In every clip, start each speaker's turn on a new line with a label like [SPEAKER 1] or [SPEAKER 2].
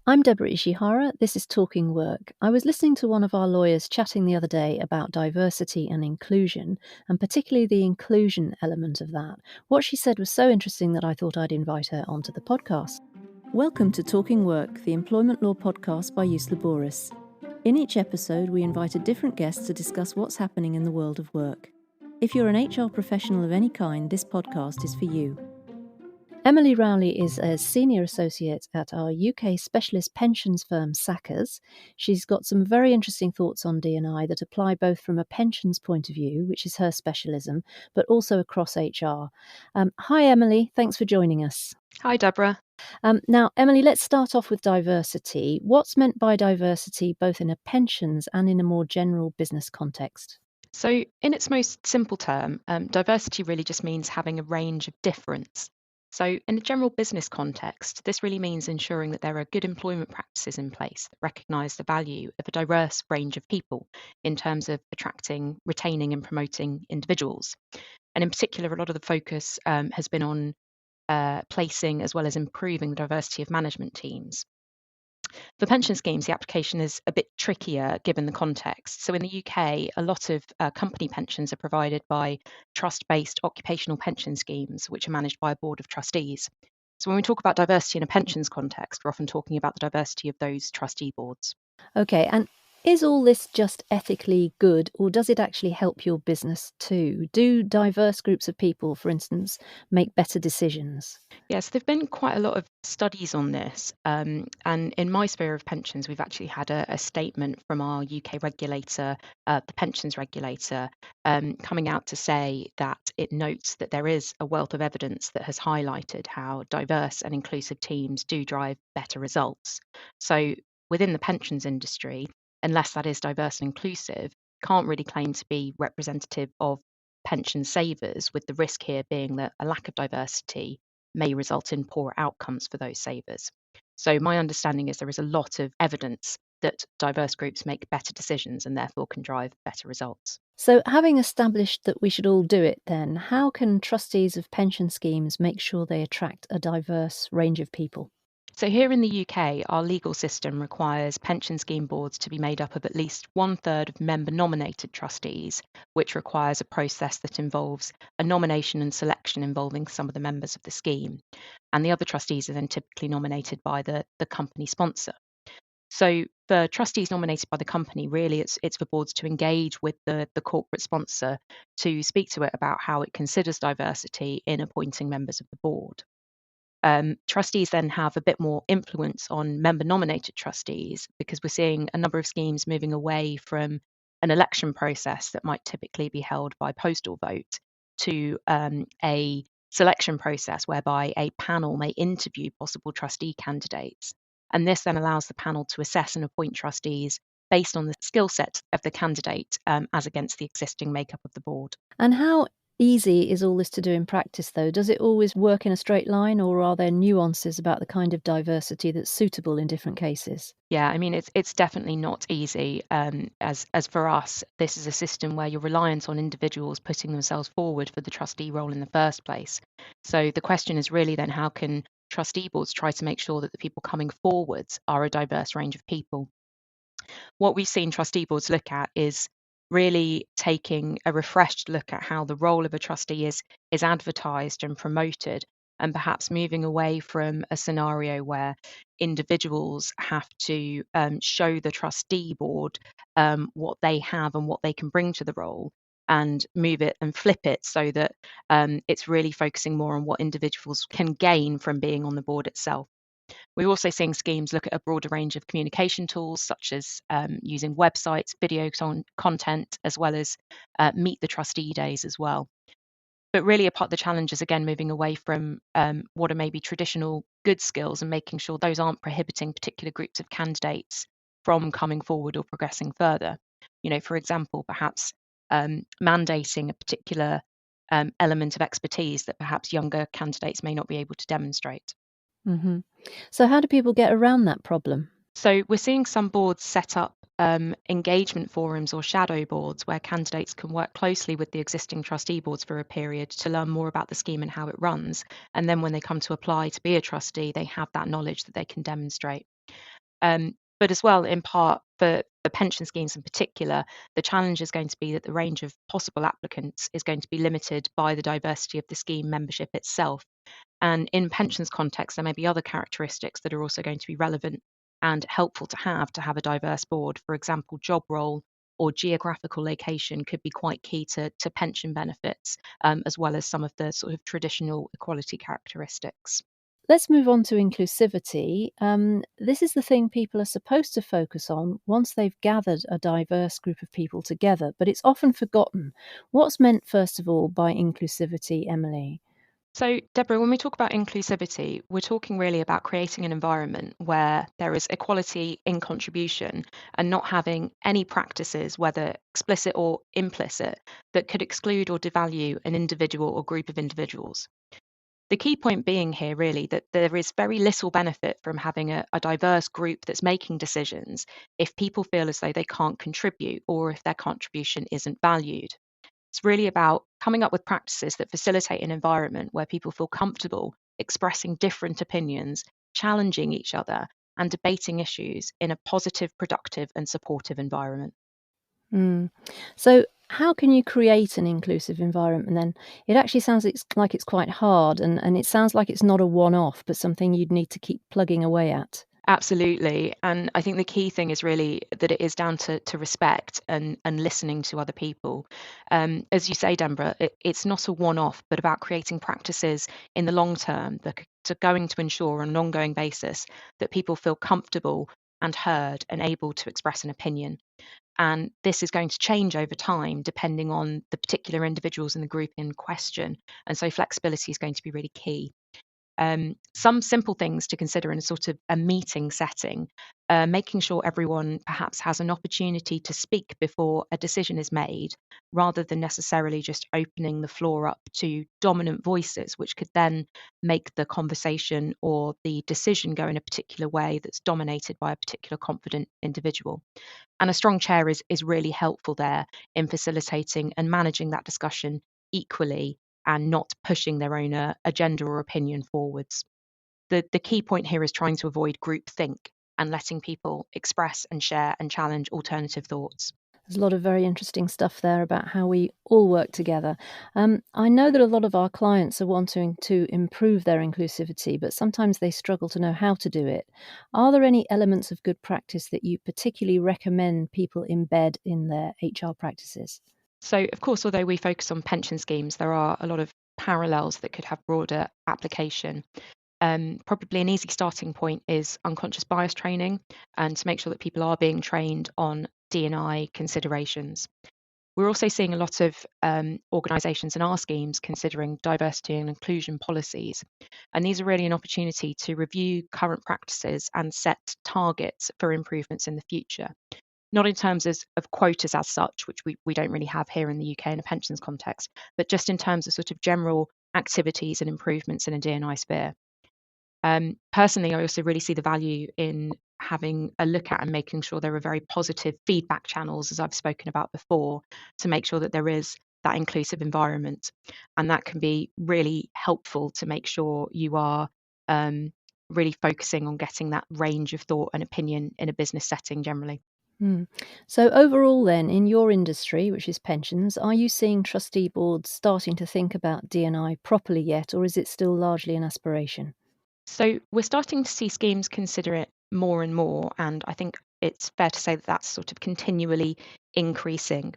[SPEAKER 1] I'm Deborah Ishihara. This is Talking Work. I was listening to one of our lawyers chatting the other day about diversity and inclusion, and particularly the inclusion element of that. What she said was so interesting that I thought I'd invite her onto the podcast. Welcome to Talking Work, the employment law podcast by Jus Laboris. In each episode, we invite a different guest to discuss what's happening in the world of work. If you're an HR professional of any kind, this podcast is for you. Emily Rowley is a senior associate at our UK specialist pensions firm Sackers. She's got some very interesting thoughts on D&I that apply both from a pensions point of view, which is her specialism, but also across HR. Hi, Emily. Thanks for joining us.
[SPEAKER 2] Hi, Deborah.
[SPEAKER 1] Now, Emily, let's start off with diversity. What's meant by diversity, both in a pensions and in a more general business context?
[SPEAKER 2] So, in its most simple term, diversity really just means having a range of difference. So, in a general business context, this really means ensuring that there are good employment practices in place that recognise the value of a diverse range of people in terms of attracting, retaining, and promoting individuals. And in particular, a lot of the focus has been on placing as well as improving the diversity of management teams. For pension schemes, the application is a bit trickier given the context. So in the UK, a lot of company pensions are provided by trust-based occupational pension schemes, which are managed by a board of trustees. So when we talk about diversity in a pensions context, we're often talking about the diversity of those trustee boards.
[SPEAKER 1] Okay, and is all this just ethically good, or does it actually help your business too? Do diverse groups of people, for instance, make better decisions?
[SPEAKER 2] Yes, there've been quite a lot of studies on this. And in my sphere of pensions, we've actually had a statement from our UK regulator, the pensions regulator, coming out to say that it notes that there is a wealth of evidence that has highlighted how diverse and inclusive teams do drive better results. So within the pensions industry, unless that is diverse and inclusive, can't really claim to be representative of pension savers, with the risk here being that a lack of diversity may result in poor outcomes for those savers. So my understanding is there is a lot of evidence that diverse groups make better decisions and therefore can drive better results.
[SPEAKER 1] So, having established that we should all do it, then, how can trustees of pension schemes make sure they attract a diverse range of people?
[SPEAKER 2] So here in the UK, our legal system requires pension scheme boards to be made up of at least 1/3 of member-nominated trustees, which requires a process that involves a nomination and selection involving some of the members of the scheme. And the other trustees are then typically nominated by the company sponsor. So for trustees nominated by the company, really it's for boards to engage with the corporate sponsor to speak to it about how it considers diversity in appointing members of the board. Trustees then have a bit more influence on member-nominated trustees because we're seeing a number of schemes moving away from an election process that might typically be held by postal vote to a selection process whereby a panel may interview possible trustee candidates. And this then allows the panel to assess and appoint trustees based on the skill set of the candidate as against the existing makeup of the board.
[SPEAKER 1] And how easy is all this to do in practice, though? Does it always work in a straight line, or are there nuances about the kind of diversity that's suitable in different cases?
[SPEAKER 2] Yeah, I mean, it's definitely not easy. As for us, this is a system where you're reliant on individuals putting themselves forward for the trustee role in the first place. So the question is really then, how can trustee boards try to make sure that the people coming forwards are a diverse range of people? What we've seen trustee boards look at is really taking a refreshed look at how the role of a trustee is advertised and promoted, and perhaps moving away from a scenario where individuals have to show the trustee board what they have and what they can bring to the role, and move it and flip it so that it's really focusing more on what individuals can gain from being on the board itself. We're also seeing schemes look at a broader range of communication tools, such as using websites, video content, as well as meet the trustee days as well. But really, a part of the challenge is again moving away from what are maybe traditional good skills and making sure those aren't prohibiting particular groups of candidates from coming forward or progressing further. You know, for example, perhaps mandating a particular element of expertise that perhaps younger candidates may not be able to demonstrate.
[SPEAKER 1] Mm-hmm. So, how do people get around that problem?
[SPEAKER 2] So we're seeing some boards set up engagement forums or shadow boards where candidates can work closely with the existing trustee boards for a period to learn more about the scheme and how it runs. And then when they come to apply to be a trustee, they have that knowledge that they can demonstrate. But as well, in part for the pension schemes in particular, the challenge is going to be that the range of possible applicants is going to be limited by the diversity of the scheme membership itself. And in pensions context, there may be other characteristics that are also going to be relevant and helpful to have a diverse board. For example, job role or geographical location could be quite key to pension benefits, as well as some of the sort of traditional equality characteristics.
[SPEAKER 1] Let's move on to inclusivity. This is the thing people are supposed to focus on once they've gathered a diverse group of people together, but it's often forgotten. What's meant, first of all, by inclusivity, Emily?
[SPEAKER 2] So, Deborah, when we talk about inclusivity, we're talking really about creating an environment where there is equality in contribution and not having any practices, whether explicit or implicit, that could exclude or devalue an individual or group of individuals. The key point being here, really, that there is very little benefit from having a diverse group that's making decisions if people feel as though they can't contribute or if their contribution isn't valued. It's really about coming up with practices that facilitate an environment where people feel comfortable expressing different opinions, challenging each other, and debating issues in a positive, productive, and supportive environment.
[SPEAKER 1] Mm. So, how can you create an inclusive environment then? It actually sounds like it's quite hard, and it sounds like it's not a one off, but something you'd need to keep plugging away at.
[SPEAKER 2] Absolutely. And I think the key thing is really that it is down to respect and listening to other people. As you say, Denver, it's not a one off, but about creating practices in the long term that are going to ensure on an ongoing basis that people feel comfortable and heard and able to express an opinion. And this is going to change over time depending on the particular individuals in the group in question. And so flexibility is going to be really key. Some simple things to consider in a sort of a meeting setting, making sure everyone perhaps has an opportunity to speak before a decision is made, rather than necessarily just opening the floor up to dominant voices, which could then make the conversation or the decision go in a particular way that's dominated by a particular confident individual. And a strong chair is really helpful there in facilitating and managing that discussion equally and not pushing their own agenda or opinion forwards. The key point here is trying to avoid groupthink and letting people express and share and challenge alternative thoughts.
[SPEAKER 1] There's a lot of very interesting stuff there about how we all work together. I know that a lot of our clients are wanting to improve their inclusivity, but sometimes they struggle to know how to do it. Are there any elements of good practice that you particularly recommend people embed in their HR practices?
[SPEAKER 2] So, of course, although we focus on pension schemes, there are a lot of parallels that could have broader application. Probably an easy starting point is unconscious bias training and to make sure that people are being trained on D&I considerations. We're also seeing a lot of organisations in our schemes considering diversity and inclusion policies. And these are really an opportunity to review current practices and set targets for improvements in the future. Not in terms of quotas as such, which we don't really have here in the UK in a pensions context, but just in terms of sort of general activities and improvements in a D&I sphere. Personally, I also really see the value in having a look at and making sure there are very positive feedback channels, as I've spoken about before, to make sure that there is that inclusive environment. And that can be really helpful to make sure you are really focusing on getting that range of thought and opinion in a business setting generally.
[SPEAKER 1] Mm. So, overall, then, in your industry, which is pensions, are you seeing trustee boards starting to think about D&I properly yet, or is it still largely an aspiration?
[SPEAKER 2] So we're starting to see schemes consider it more and more, and I think it's fair to say that that's sort of continually increasing.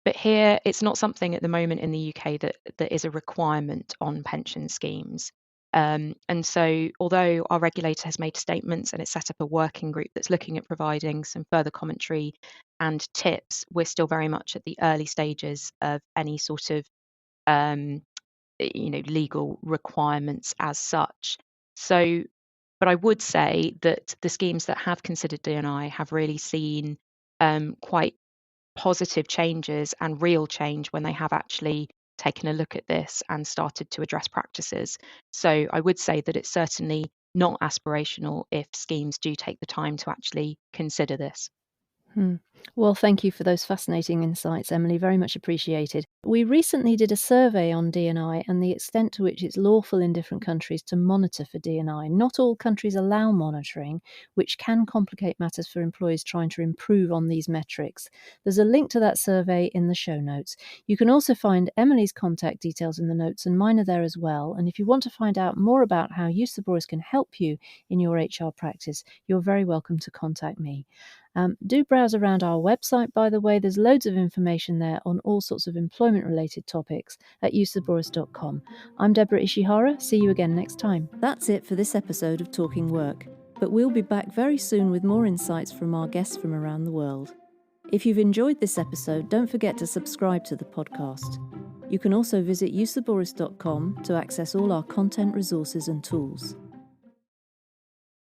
[SPEAKER 2] But here, it's not something at the moment in the UK that is a requirement on pension schemes. And so, although our regulator has made statements and it's set up a working group that's looking at providing some further commentary and tips, we're still very much at the early stages of any sort of um, legal requirements as such. So, but I would say that the schemes that have considered D&I have really seen quite positive changes and real change when they have actually taken a look at this and started to address practices. So I would say that it's certainly not aspirational if schemes do take the time to actually consider this.
[SPEAKER 1] Well, thank you for those fascinating insights, Emily. Very much appreciated. We recently did a survey on D&I and the extent to which it's lawful in different countries to monitor for D&I. Not all countries allow monitoring, which can complicate matters for employees trying to improve on these metrics. There's a link to that survey in the show notes. You can also find Emily's contact details in the notes, and mine are there as well. And if you want to find out more about how Euseborus can help you in your HR practice, you're very welcome to contact me. Do browse around our website, by the way. There's loads of information there on all sorts of employment-related topics at euseborus.com. I'm Deborah Ishihara. See you again next time. That's it for this episode of Talking Work, but we'll be back very soon with more insights from our guests from around the world. If you've enjoyed this episode, don't forget to subscribe to the podcast. You can also visit euseborus.com to access all our content, resources and tools.